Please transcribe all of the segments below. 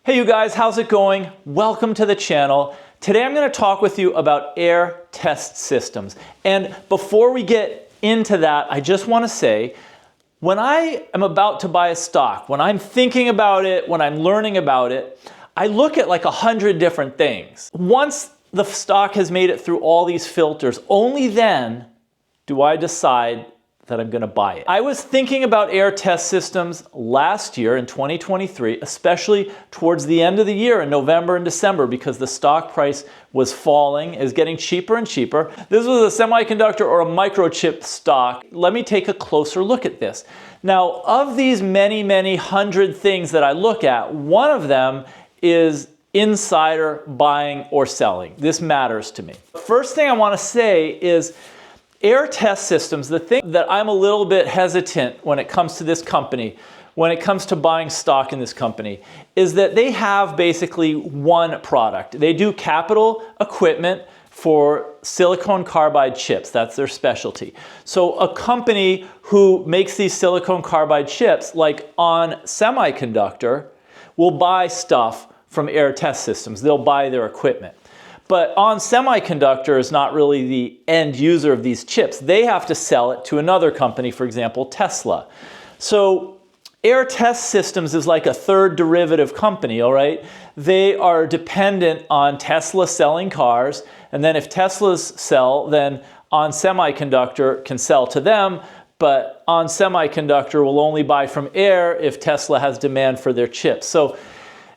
Hey you guys, how's it going? Welcome to the channel. Today I'm going to talk with you about AEHR Test Systems. And before we get into that, I just want to say, when I am about to buy a stock, when I'm thinking about it, when I'm learning about it, I look at like 100 different things. Once the stock has made it through all these filters, only then do I decide that I'm going to buy it. I was thinking about AEHR Test Systems last year in 2023, especially towards the end of the year in November and December, because the stock price was falling, is getting cheaper and cheaper. This was a semiconductor or a microchip stock. Let me take a closer look at this. Now, of these many hundred things that I look at, one of them is insider buying or selling. This matters to me. First thing I want to say is AEHR Test Systems, the thing that I'm a little bit hesitant when it comes to this company, when it comes to buying stock in this company, is that they have basically one product. They do capital equipment for silicon carbide chips. That's their specialty. So a company who makes these silicon carbide chips, like ON Semiconductor, will buy stuff from AEHR Test Systems. They'll buy their equipment. But ON Semiconductor is not really the end user of these chips. They have to sell it to another company, for example, Tesla. So AEHR Test Systems is like a third derivative company, all right? They are dependent on Tesla selling cars, and then if Teslas sell, then ON Semiconductor can sell to them, but ON Semiconductor will only buy from AEHR if Tesla has demand for their chips. So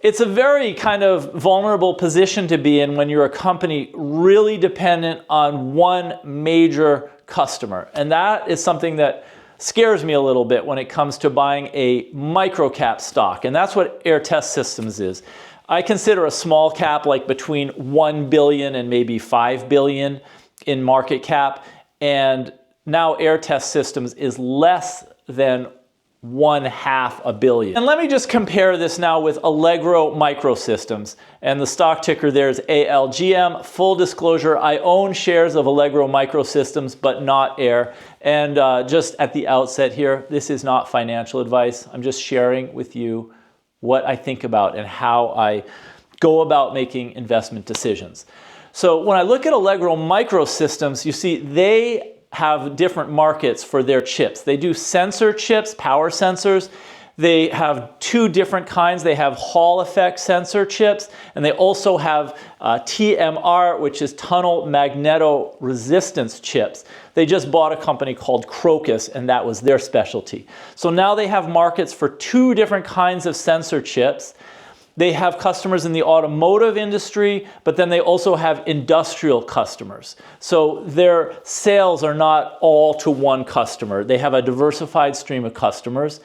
it's a very kind of vulnerable position to be in when you're a company really dependent on one major customer. And that is something that scares me a little bit when it comes to buying a microcap stock. And that's what AEHR Test Systems is. I consider a small cap like between 1 billion and maybe 5 billion in market cap. And now AEHR Test Systems is less than 1/2 billion. And let me just compare this now with Allegro Microsystems. And the stock ticker there is ALGM. Full disclosure, I own shares of Allegro Microsystems, but not AEHR. And just at the outset here, this is not financial advice. I'm just sharing with you what I think about and how I go about making investment decisions. So when I look at Allegro Microsystems, you see they have different markets for their chips. They do sensor chips, power sensors. They have two different kinds. They have Hall effect sensor chips, and they also have TMR, which is tunnel magnetoresistance chips. They just bought a company called Crocus, and that was their specialty. So now they have markets for two different kinds of sensor chips. They have customers in the automotive industry, but then they also have industrial customers. So their sales are not all to one customer. They have a diversified stream of customers.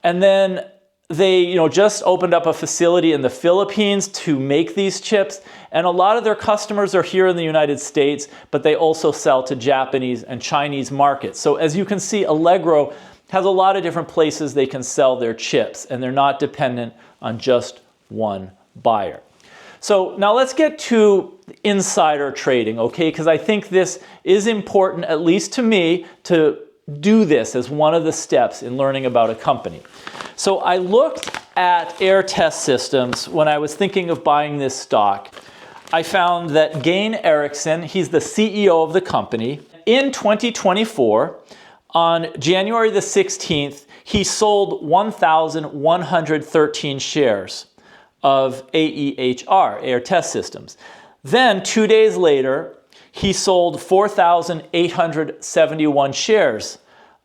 And then they just opened up a facility in the Philippines to make these chips. And a lot of their customers are here in the United States, but they also sell to Japanese and Chinese markets. So as you can see, Allegro has a lot of different places they can sell their chips, and they're not dependent on just one buyer. So now let's get to insider trading, okay? Because I think this is important, at least to me, to do this as one of the steps in learning about a company. So I looked at AEHR Test Systems when I was thinking of buying this stock. I found that Gain Erickson, he's the CEO of the company, in 2024, on January the 16th, he sold 1,113 shares of AEHR, AEHR Test Systems. Then 2 days later, he sold 4,871 shares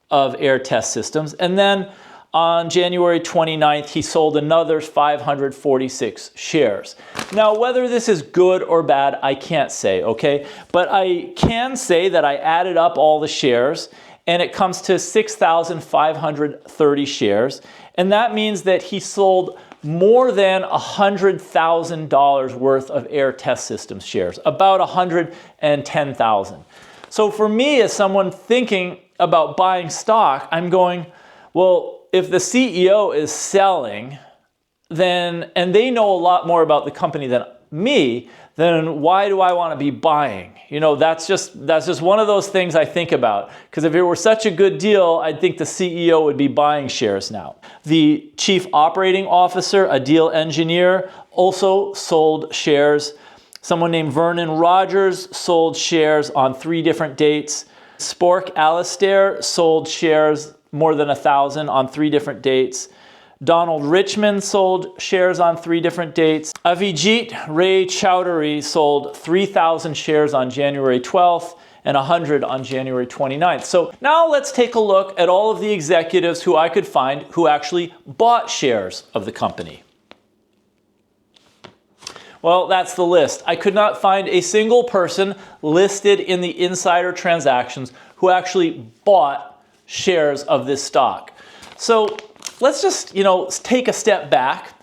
of AEHR Test Systems. And then on January 29th, he sold another 546 shares. Now, whether this is good or bad, I can't say, okay? But I can say that I added up all the shares, and it comes to 6,530 shares. And that means that he sold more than $100,000 worth of AEHR Test Systems shares, about 110,000. So for me, as someone thinking about buying stock, I'm going, well, if the CEO is selling, then, and they know a lot more about the company me, then why do I want to be buying? You know, that's just one of those things I think about. Because if it were such a good deal, I'd think the CEO would be buying shares now. The chief operating officer, a deal engineer, also sold shares. Someone named Vernon Rogers sold shares on 3 different dates. Spork Alistair sold shares more than 1,000 on 3 different dates. Donald Richmond sold shares on 3 different dates. Avijit Ray Chowdhury sold 3,000 shares on January 12th and 100 on January 29th. So now let's take a look at all of the executives who I could find who actually bought shares of the company. Well, that's the list. I could not find a single person listed in the insider transactions who actually bought shares of this stock. So let's just, take a step back.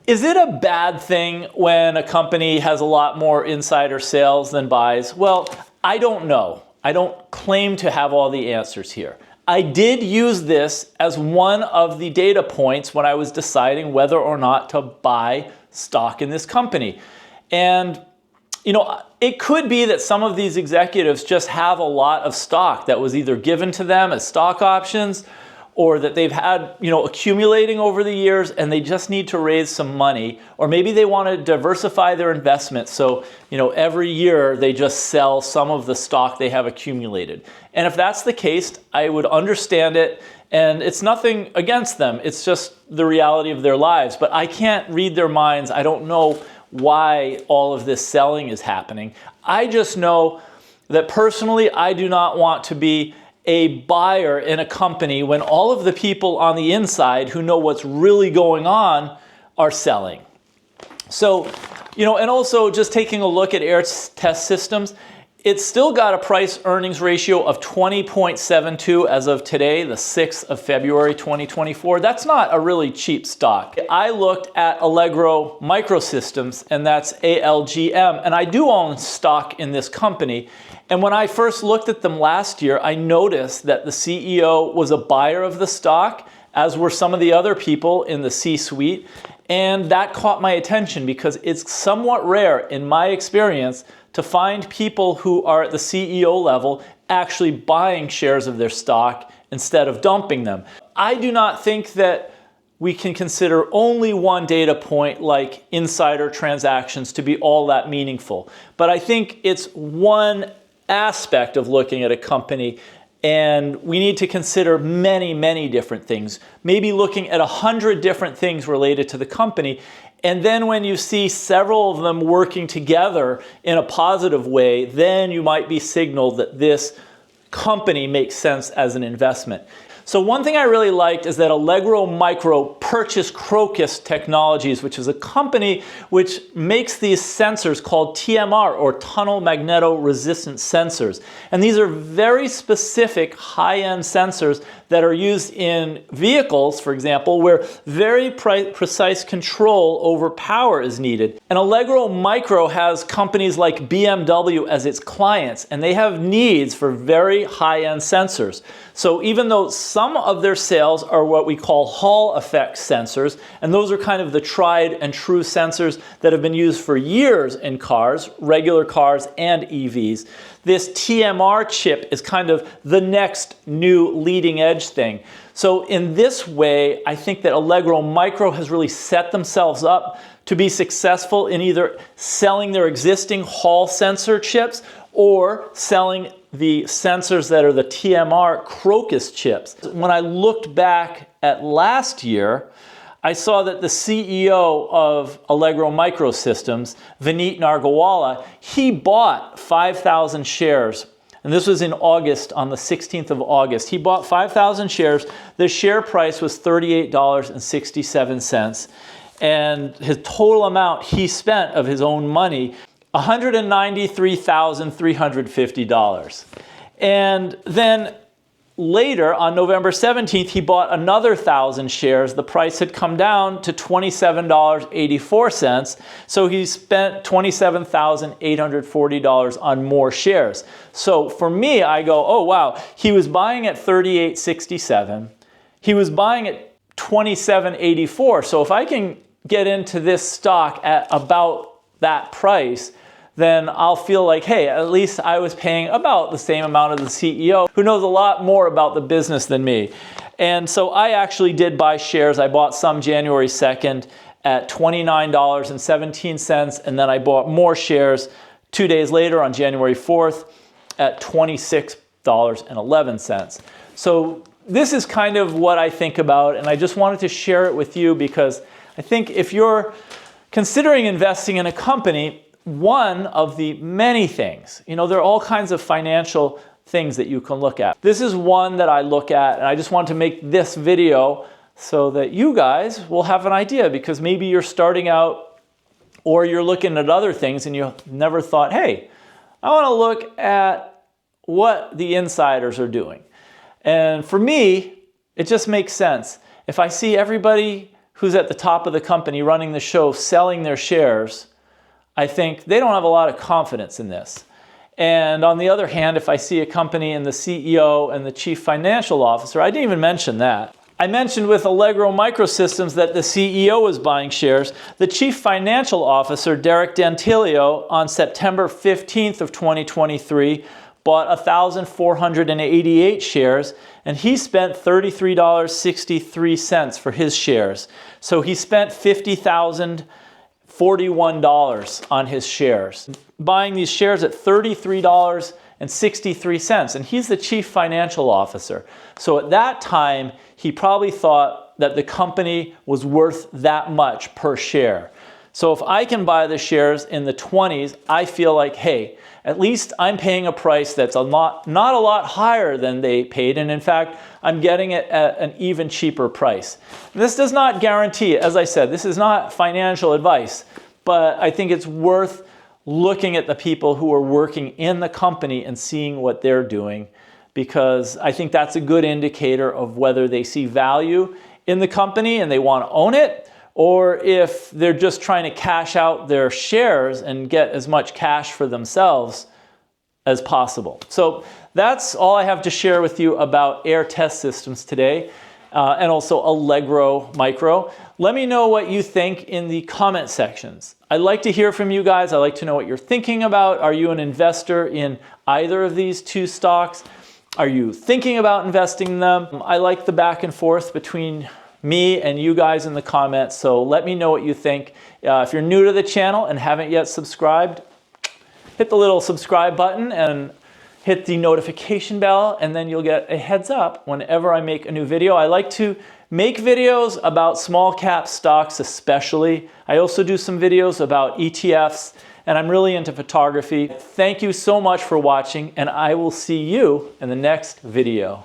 Is it a bad thing when a company has a lot more insider sales than buys? Well, I don't know. I don't claim to have all the answers here. I did use this as one of the data points when I was deciding whether or not to buy stock in this company. And, it could be that some of these executives just have a lot of stock that was either given to them as stock options or that they've had, accumulating over the years and they just need to raise some money. Or maybe they want to diversify their investments. So, every year they just sell some of the stock they have accumulated. And if that's the case, I would understand it. And it's nothing against them. It's just the reality of their lives. But I can't read their minds. I don't know why all of this selling is happening. I just know that personally, I do not want to be a buyer in a company when all of the people on the inside who know what's really going on are selling. So, and also just taking a look at AEHR Test Systems, it's still got a price earnings ratio of 20.72 as of today, the 6th of February 2024. That's not a really cheap stock. I looked at Allegro Microsystems, and that's ALGM, and I do own stock in this company. And when I first looked at them last year, I noticed that the CEO was a buyer of the stock, as were some of the other people in the C-suite. And that caught my attention because it's somewhat rare in my experience to find people who are at the CEO level actually buying shares of their stock instead of dumping them. I do not think that we can consider only one data point like insider transactions to be all that meaningful. But I think it's one aspect of looking at a company, and we need to consider many, many different things. Maybe looking at 100 different things related to the company. And then when you see several of them working together in a positive way, then you might be signaled that this company makes sense as an investment. So one thing I really liked is that Allegro Micro purchased Crocus Technologies, which is a company which makes these sensors called TMR, or tunnel magnetoresistant sensors. And these are very specific high-end sensors that are used in vehicles, for example, where very precise control over power is needed. And Allegro Micro has companies like BMW as its clients, and they have needs for very high-end sensors. So even though some of their sales are what we call Hall effect sensors, and those are kind of the tried and true sensors that have been used for years in cars, regular cars and EVs, this TMR chip is kind of the next new leading edge thing. So in this way, I think that Allegro Micro has really set themselves up to be successful in either selling their existing Hall sensor chips or selling the sensors that are the TMR Crocus chips. When I looked back at last year, I saw that the CEO of Allegro Microsystems, Vineet Nargawala, he bought 5,000 shares. And this was in August, on the 16th of August. He bought 5,000 shares. The share price was $38.67. And his total amount he spent of his own money, $193,350. And then later, on November 17th, he bought another 1,000 shares. The price had come down to $27.84. So he spent $27,840 on more shares. So for me, I go, oh, wow, he was buying at $38.67. He was buying at $27.84. So if I can get into this stock at about that price, then I'll feel like, hey, at least I was paying about the same amount of the CEO who knows a lot more about the business than me. And so I actually did buy shares. I bought some January 2nd at $29.17, and then I bought more shares 2 days later on January 4th at $26.11. So this is kind of what I think about, and I just wanted to share it with you because I think if you're considering investing in a company, one of the many things, there are all kinds of financial things that you can look at. This is one that I look at, and I just want to make this video so that you guys will have an idea, because maybe you're starting out or you're looking at other things and you never thought, hey, I want to look at what the insiders are doing. And for me, it just makes sense. If I see everybody who's at the top of the company running the show selling their shares, I think they don't have a lot of confidence in this. And on the other hand, if I see a company and the CEO and the chief financial officer, I didn't even mention that. I mentioned with Allegro Microsystems that the CEO was buying shares. The chief financial officer, Derek Dantilio, on September 15th of 2023, bought 1,488 shares, and he spent $33.63 for his shares. So he spent $50,041 on his shares, buying these shares at $33.63, and he's the chief financial officer. So at that time, he probably thought that the company was worth that much per share. So if I can buy the shares in the 20s, I feel like, hey, at least I'm paying a price that's not a lot higher than they paid, and in fact, I'm getting it at an even cheaper price. This does not guarantee, as I said, this is not financial advice, but I think it's worth looking at the people who are working in the company and seeing what they're doing, because I think that's a good indicator of whether they see value in the company and they want to own it, or if they're just trying to cash out their shares and get as much cash for themselves as possible. So that's all I have to share with you about AEHR Test Systems today, and also Allegro Micro. Let me know what you think in the comment sections. I'd like to hear from you guys. I'd like to know what you're thinking about. Are you an investor in either of these two stocks? Are you thinking about investing in them? I like the back and forth between me and you guys in the comments, so let me know what you think. If you're new to the channel and haven't yet subscribed, hit the little subscribe button and hit the notification bell, and then you'll get a heads up whenever I make a new video. I like to make videos about small cap stocks especially. I also do some videos about ETFs, and I'm really into photography. Thank you so much for watching, and I will see you in the next video.